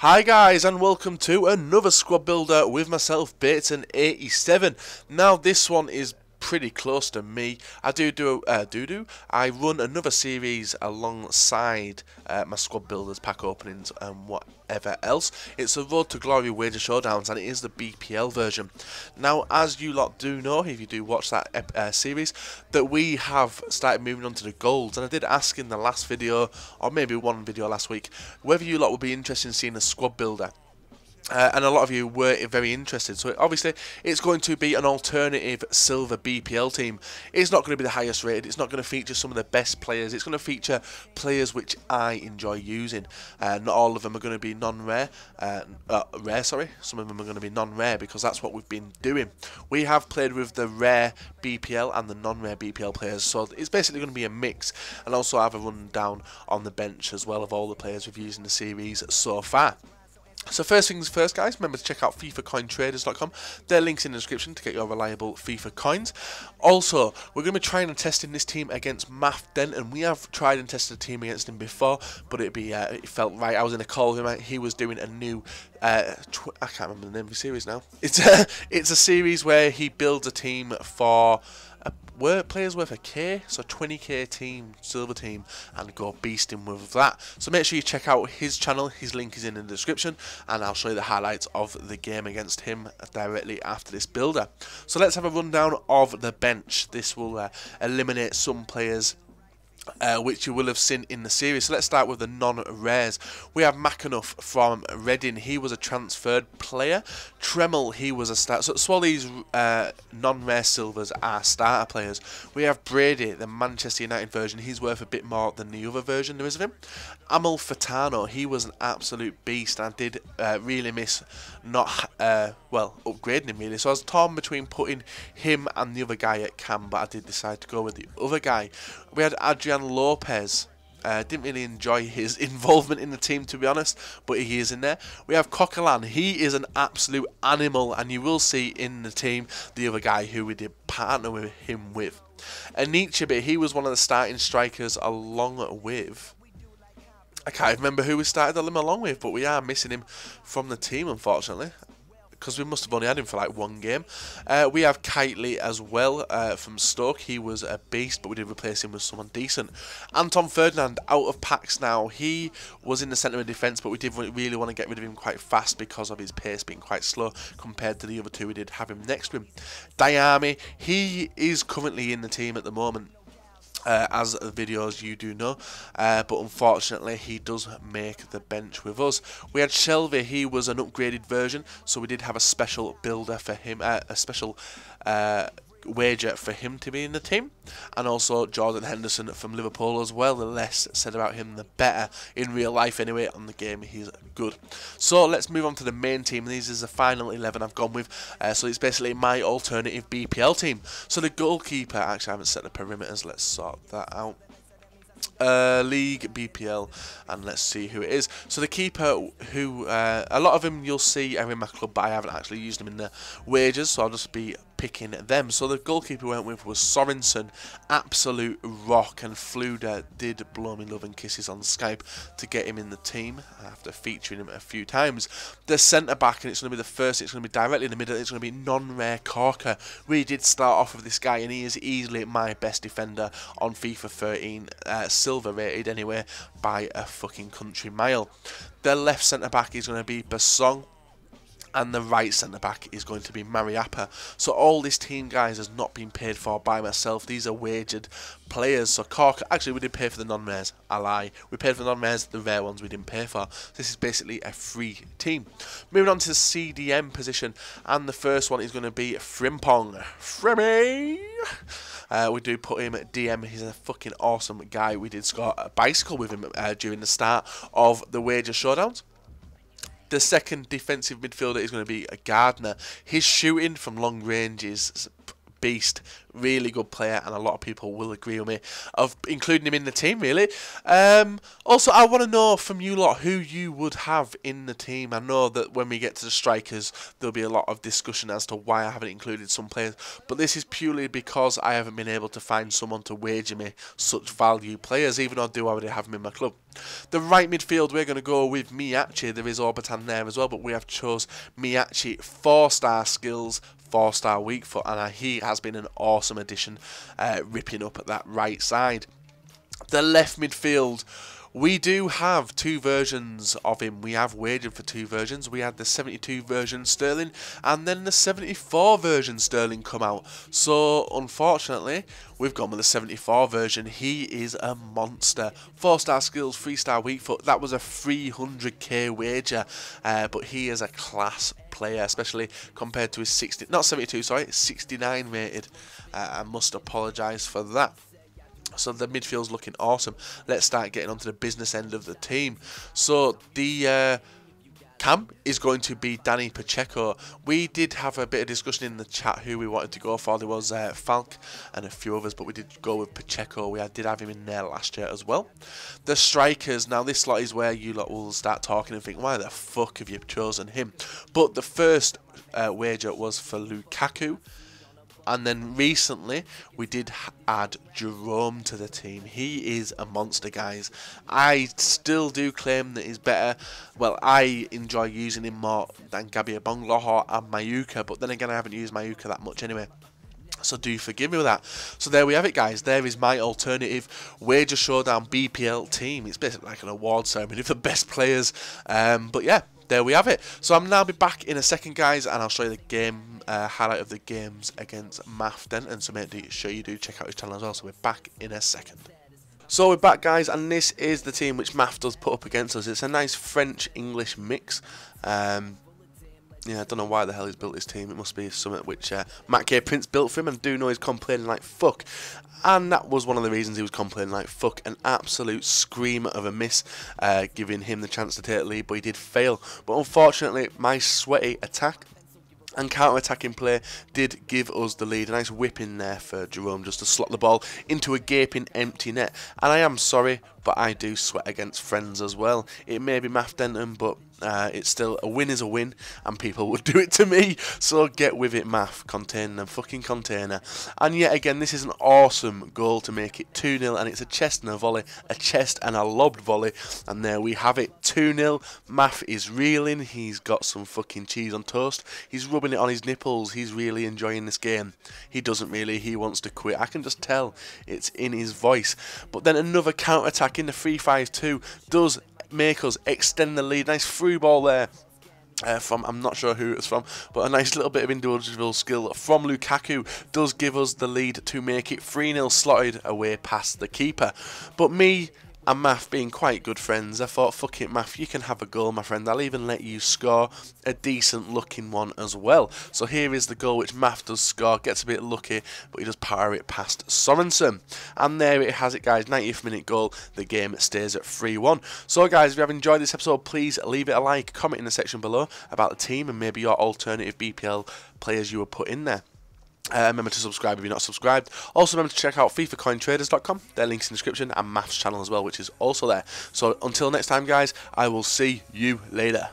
Hi guys, and welcome to another squad builder with myself, Bateson87. Now this one is pretty close to me. I run another series alongside my squad builders, pack openings and whatever else. It's the Road to Glory Wager Showdowns, and it is the BPL version. Now, as you lot do know, if you do watch that series, that we have started moving on to the golds, and I did ask in the last video, or maybe one video last week, whether you lot would be interested in seeing a squad builder. And a lot of you were very interested, so obviously it's going to be an alternative silver BPL team. It's not going to be the highest rated, it's not going to feature some of the best players, it's going to feature players which I enjoy using. Not all of them are going to be non-rare, some of them are going to be non-rare because that's what we've been doing. We have played with the rare BPL and the non-rare BPL players, so it's basically going to be a mix, and also have a rundown on the bench as well of all the players we've used in the series so far. So first things first, guys, remember to check out FIFAcointraders.com. Their link's in the description to get your reliable FIFA coins. Also, we're going to be trying and testing this team against Math Denton. We have tried and tested a team against him before, but it felt right. I was in a call with him. He was doing a new, I can't remember the name of the series now. It's a series where he builds a team for players worth a K, so 20k team, silver team, and go beasting with that. So make sure you check out his channel, his link is in the description, and I'll show you the highlights of the game against him directly after this builder. So let's have a rundown of the bench. This will eliminate some players which you will have seen in the series. So let's start with the non-rares. We have McAnuff from Reading. He was a transferred player. Tremmel, he was a start. So all these non-rare silvers are starter players. We have Brady, the Manchester United version. He's worth a bit more than the other version there is of him. Amal Fatano, he was an absolute beast. I did really miss not upgrading him really. So I was torn between putting him and the other guy at cam, but I did decide to go with the other guy. We had Adrian Lopez. Didn't really enjoy his involvement in the team, to be honest, but he is in there. We have Coquelin. He is an absolute animal, and you will see in the team the other guy who we did partner with him with. Anichebe, he was one of the starting strikers along with, I can't remember who we started him along with, but we are missing him from the team, unfortunately, because we must have only had him for like one game. We have Kitely as well from Stoke. He was a beast, but we did replace him with someone decent. Anton Ferdinand, out of packs now. He was in the centre of defence, but we did really want to get rid of him quite fast because of his pace being quite slow compared to the other two we did have him next to him. Diami, he is currently in the team at the moment, as the videos you do know, but unfortunately he does make the bench with us. We had Shelby. He was an upgraded version, so we did have a special builder for him, a special wager for him to be in the team, and also Jordan Henderson from Liverpool as well. The less said about him the better, in real life anyway. On the game he's good. So let's move on to the main team. This is the final 11 I've gone with, so it's basically my alternative BPL team. So the goalkeeper, actually I haven't set the perimeters, let's sort that out. League BPL, and let's see who it is. So the keeper, who a lot of them you'll see are in my club, but I haven't actually used them in the wagers, so I'll just be picking them. So the goalkeeper we went with was Sorensen, absolute rock, and Fluda did blow me love and kisses on Skype to get him in the team after featuring him a few times. The centre back, and it's going to be the first, it's going to be directly in the middle, it's going to be non-rare Corker. We did start off with this guy, and he is easily my best defender on FIFA 13, silver rated anyway, by a fucking country mile. The left centre back is going to be Basong, and the right centre back is going to be Mariappa. So all this team, guys, has not been paid for by myself. These are wagered players. So Cork, actually we did pay for the non-rares. I lie. We paid for the non-rares, the rare ones we didn't pay for. This is basically a free team. Moving on to the CDM position, and the first one is going to be Frimpong. Frimmy! We do put him at DM. He's a fucking awesome guy. We did score a bicycle with him during the start of the wager showdowns. The second defensive midfielder is going to be a Gardner. His shooting from long range is beast, really good player, and a lot of people will agree with me of including him in the team, really. Also, I want to know from you lot who you would have in the team. I know that when we get to the strikers, there'll be a lot of discussion as to why I haven't included some players, but this is purely because I haven't been able to find someone to wager me such value players, even though I do already have them in my club. The right midfield, we're going to go with Miyachi. There is Orbitan there as well, but we have chose Miyachi, 4-star skills, 4-star weak foot, and he has been an awesome addition, ripping up at that right side. The left midfield, we do have 2 versions of him. We have wagered for 2 versions. We had the 72 version Sterling and then the 74 version Sterling come out. So unfortunately, we've gone with the 74 version. He is a monster. 4-star skills, 3-star weak foot. That was a 300k wager, but he is a class player, especially compared to his 69 rated. I must apologise for that. So the midfield's looking awesome. Let's start getting onto the business end of the team. So the cam is going to be Danny Pacheco. We did have a bit of discussion in the chat who we wanted to go for. There was Falk and a few others, but we did go with Pacheco. We did have him in there last year as well. The strikers, now this slot is where you lot will start talking and think, why the fuck have you chosen him? But the first wager was for Lukaku. And then recently, we did add Jerome to the team. He is a monster, guys. I still do claim that he's better. Well, I enjoy using him more than Gabby Abongloho and Mayuka. But then again, I haven't used Mayuka that much anyway. So do forgive me with that. So there we have it, guys. There is my alternative Wager Showdown BPL team. It's basically like an award ceremony for the best players. But yeah, there we have it. So I'm now be back in a second, guys, and I'll show you the game highlight of the games against Maf Denton. So make sure you do check out his channel as well. So we're back in a second. So we're back, guys, and this is the team which Maf does put up against us. It's a nice French-English mix. Yeah, I don't know why the hell he's built his team. It must be something which Matt K. Prince built for him, and I do know he's complaining like fuck. And that was one of the reasons he was complaining like fuck. An absolute scream of a miss, giving him the chance to take the lead, but he did fail. But unfortunately, my sweaty attack and counter-attacking play did give us the lead. A nice whip in there for Jerome just to slot the ball into a gaping empty net. And I am sorry, but I do sweat against friends as well. It may be Maf Denton, but it's still a win is a win, and people would do it to me. So get with it, Maf. Contain the fucking container. And yet again, this is an awesome goal to make it 2-0, and it's a chest and a volley, a chest and a lobbed volley. And there we have it, 2-0. Maf is reeling. He's got some fucking cheese on toast. He's rubbing it on his nipples. He's really enjoying this game. He doesn't really. He wants to quit. I can just tell. It's in his voice. But then another counter-attack in the 3-5-2 does make us extend the lead. Nice through ball there from, I'm not sure who it's from, but a nice little bit of individual skill from Lukaku does give us the lead to make it 3-0, slotted away past the keeper. But me and Maf being quite good friends, I thought, fuck it, Maf, you can have a goal, my friend. I'll even let you score a decent looking one as well. So here is the goal which Maf does score, gets a bit lucky, but he does power it past Sorensen. And there it has it, guys, 90th minute goal. The game stays at 3-1. So guys, if you have enjoyed this episode, please leave it a like, comment in the section below about the team and maybe your alternative BPL players you would put in there. Remember to subscribe if you're not subscribed. Also remember to check out FIFAcointraders.com. Their link's in the description, and Maf's channel as well, which is also there. So until next time, guys, I will see you later.